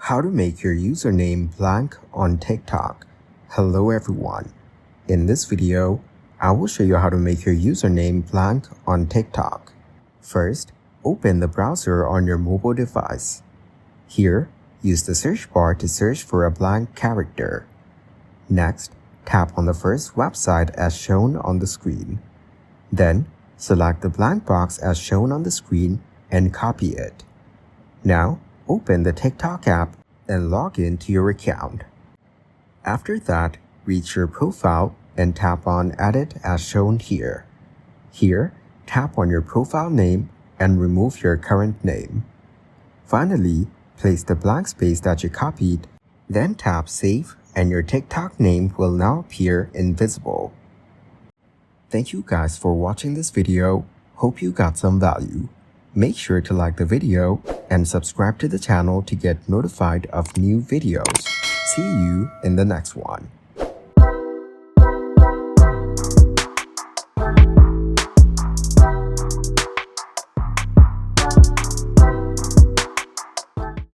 How to make your username blank on TikTok. Hello everyone. In this video, I will show you how to make your username blank on TikTok. First, open the browser on your mobile device. Here, use the search bar to search for a blank character. Next, tap on the first website as shown on the screen. Then, select the blank box as shown on the screen and copy it. Now, open the TikTok app and log in to your account. After that, reach your profile and tap on Edit as shown here. Here, tap on your profile name and remove your current name. Finally, place the blank space that you copied, then tap Save and your TikTok name will now appear invisible. Thank you guys for watching this video. Hope you got some value. Make sure to like the video and subscribe to the channel to get notified of new videos. See you in the next one.